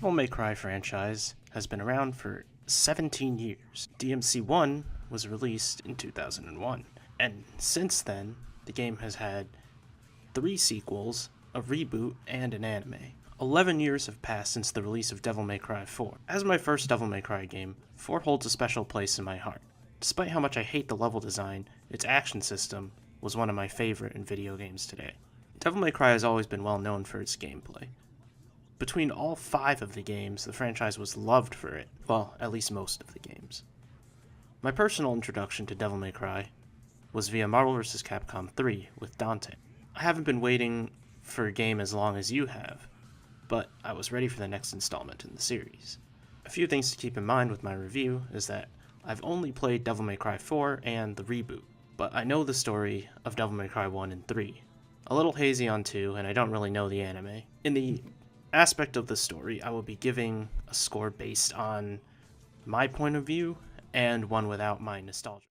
Devil May Cry franchise has been around for 17 years. DMC1 was released in 2001, and since then, the game has had 3 sequels, a reboot, and an anime. 11 years have passed since the release of Devil May Cry 4. As my first Devil May Cry game, 4 holds a special place in my heart. Despite how much I hate the level design, its action system was one of my favorite in video games today. Devil May Cry has always been well known for its gameplay. Between all 5 of the games, the franchise was loved for it. Well, at least most of the games. My personal introduction to Devil May Cry was via Marvel vs. Capcom 3 with Dante. I haven't been waiting for a game as long as you have, but I was ready for the next installment in the series. A few things to keep in mind with my review is that I've only played Devil May Cry 4 and the reboot, but I know the story of Devil May Cry 1 and 3. A little hazy on 2, and I don't really know the anime. In the aspect of the story, I will be giving a score based on my point of view and one without my nostalgia.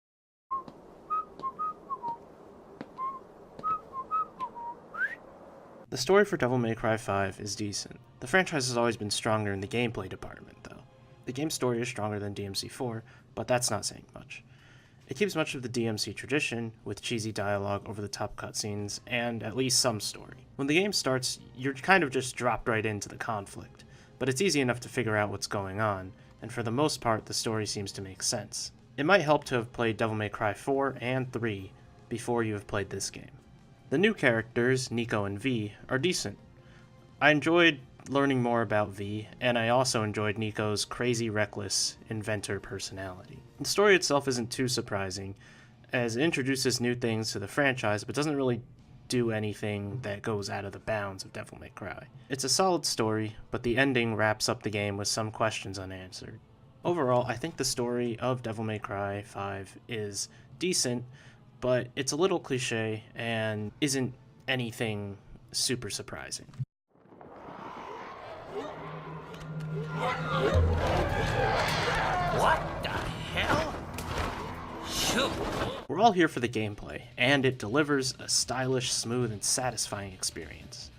The story for Devil May Cry 5 is decent. The franchise has always been stronger in the gameplay department, though. The game's story is stronger than DMC4, but that's not saying much. It keeps much of the DMC tradition, with cheesy dialogue, over-the-top cutscenes, and at least some story. When the game starts, you're kind of just dropped right into the conflict, but it's easy enough to figure out what's going on, and for the most part, the story seems to make sense. It might help to have played Devil May Cry 4 and 3 before you have played this game. The new characters, Nico and V, are decent. I enjoyed learning more about V, and I also enjoyed Nico's crazy, reckless, inventor personality. The story itself isn't too surprising, as it introduces new things to the franchise, but doesn't really do anything that goes out of the bounds of Devil May Cry. It's a solid story, but the ending wraps up the game with some questions unanswered. Overall, I think the story of Devil May Cry 5 is decent, but it's a little cliche and isn't anything super surprising. What the hell? Shoot! We're all here for the gameplay, and it delivers a stylish, smooth, and satisfying experience.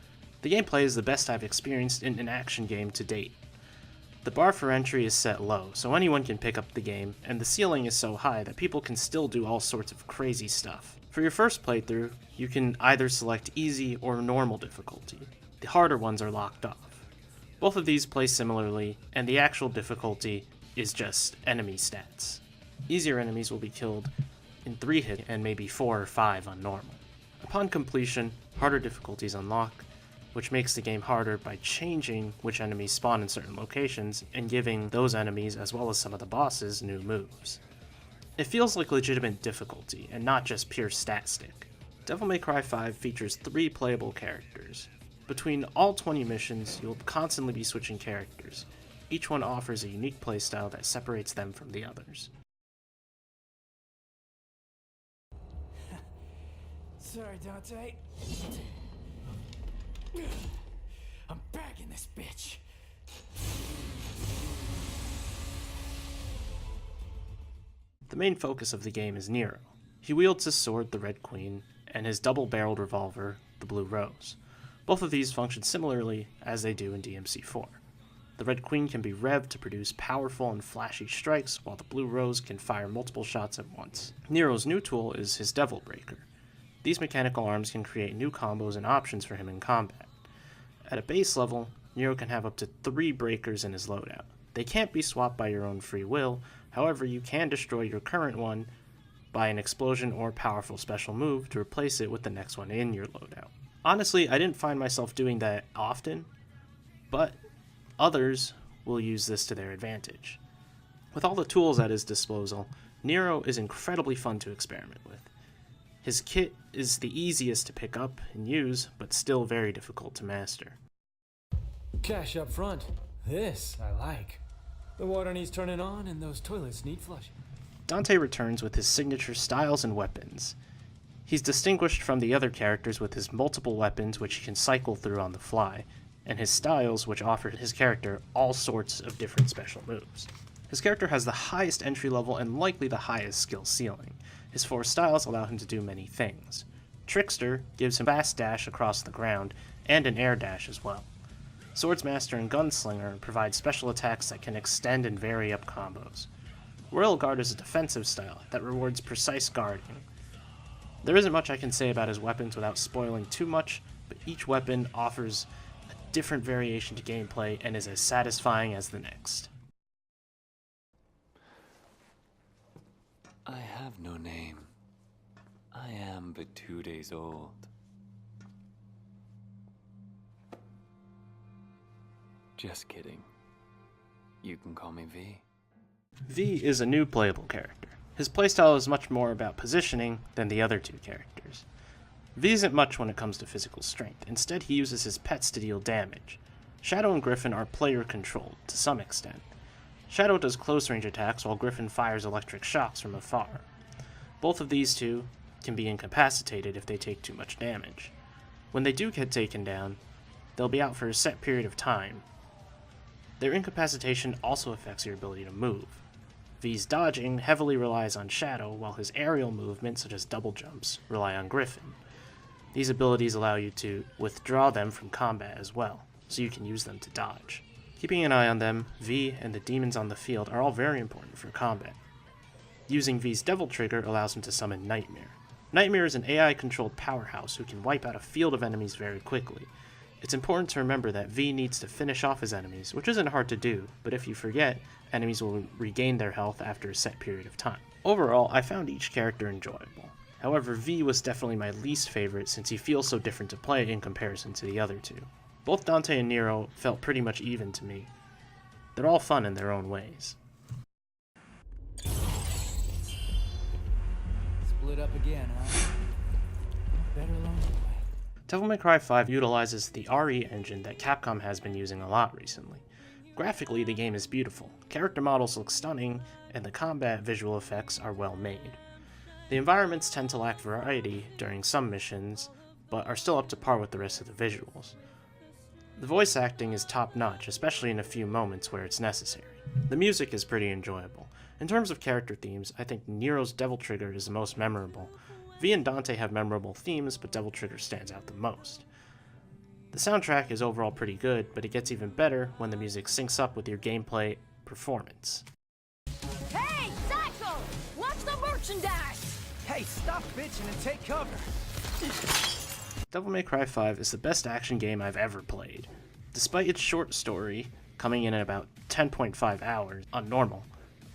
The gameplay is the best I've experienced in an action game to date. The bar for entry is set low, so anyone can pick up the game, and the ceiling is so high that people can still do all sorts of crazy stuff. For your first playthrough, you can either select easy or normal difficulty. The harder ones are locked off. Both of these play similarly, and the actual difficulty is just enemy stats. Easier enemies will be killed in 3 hits and maybe 4 or 5 on normal. Upon completion, harder difficulties unlock, which makes the game harder by changing which enemies spawn in certain locations and giving those enemies, as well as some of the bosses, new moves. It feels like legitimate difficulty, and not just pure stat stick. Devil May Cry 5 features 3 playable characters. Between all 20 missions, you'll constantly be switching characters. Each one offers a unique playstyle that separates them from the others. Sorry, Dante. I'm back in this bitch. The main focus of the game is Nero. He wields his sword, the Red Queen, and his double-barreled revolver, the Blue Rose. Both of these function similarly as they do in DMC4. The Red Queen can be revved to produce powerful and flashy strikes, while the Blue Rose can fire multiple shots at once. Nero's new tool is his Devil Breaker. These mechanical arms can create new combos and options for him in combat. At a base level, Nero can have up to 3 breakers in his loadout. They can't be swapped by your own free will, however you can destroy your current one by an explosion or powerful special move to replace it with the next one in your loadout. Honestly, I didn't find myself doing that often, but others will use this to their advantage. With all the tools at his disposal, Nero is incredibly fun to experiment with. His kit is the easiest to pick up and use, but still very difficult to master. Cash up front. This I like. The water needs turning on and those toilets need flushing. Dante returns with his signature styles and weapons. He's distinguished from the other characters with his multiple weapons which he can cycle through on the fly, and his styles which offer his character all sorts of different special moves. His character has the highest entry level and likely the highest skill ceiling. His 4 styles allow him to do many things. Trickster gives him a fast dash across the ground, and an air dash as well. Swordsmaster and Gunslinger provide special attacks that can extend and vary up combos. Royal Guard is a defensive style that rewards precise guarding. There isn't much I can say about his weapons without spoiling too much, but each weapon offers a different variation to gameplay and is as satisfying as the next. I have no name. I am but 2 days old. Just kidding. You can call me V. V is a new playable character. His playstyle is much more about positioning than the other two characters. V isn't much when it comes to physical strength. Instead, he uses his pets to deal damage. Shadow and Griffin are player-controlled, to some extent. Shadow does close-range attacks, while Griffin fires electric shocks from afar. Both of these two can be incapacitated if they take too much damage. When they do get taken down, they'll be out for a set period of time. Their incapacitation also affects your ability to move. V's dodging heavily relies on Shadow, while his aerial movements, such as double jumps, rely on Griffin. These abilities allow you to withdraw them from combat as well, so you can use them to dodge. Keeping an eye on them, V and the demons on the field are all very important for combat. Using V's Devil Trigger allows him to summon Nightmare. Nightmare is an AI-controlled powerhouse who can wipe out a field of enemies very quickly. It's important to remember that V needs to finish off his enemies, which isn't hard to do, but if you forget, enemies will regain their health after a set period of time. Overall, I found each character enjoyable. However, V was definitely my least favorite since he feels so different to play in comparison to the other two. Both Dante and Nero felt pretty much even to me. They're all fun in their own ways. Split up again, huh? Better along the way. Devil May Cry 5 utilizes the RE engine that Capcom has been using a lot recently. Graphically, the game is beautiful, character models look stunning, and the combat visual effects are well made. The environments tend to lack variety during some missions, but are still up to par with the rest of the visuals. The voice acting is top-notch, especially in a few moments where it's necessary. The music is pretty enjoyable. In terms of character themes, I think Nero's Devil Trigger is the most memorable. V and Dante have memorable themes, but Devil Trigger stands out the most. The soundtrack is overall pretty good, but it gets even better when the music syncs up with your gameplay performance. Hey, Psycho! Watch the merchandise! Hey, stop bitching and take cover. Devil May Cry 5 is the best action game I've ever played. Despite its short story, coming in at about 10.5 hours on normal,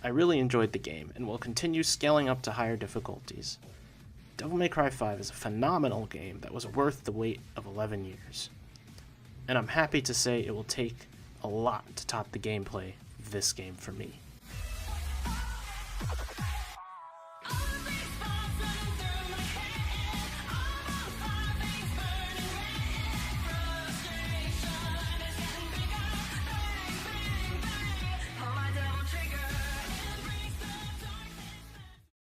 I really enjoyed the game and will continue scaling up to higher difficulties. Devil May Cry 5 is a phenomenal game that was worth the wait of 11 years. And I'm happy to say it will take a lot to top the gameplay of this game for me.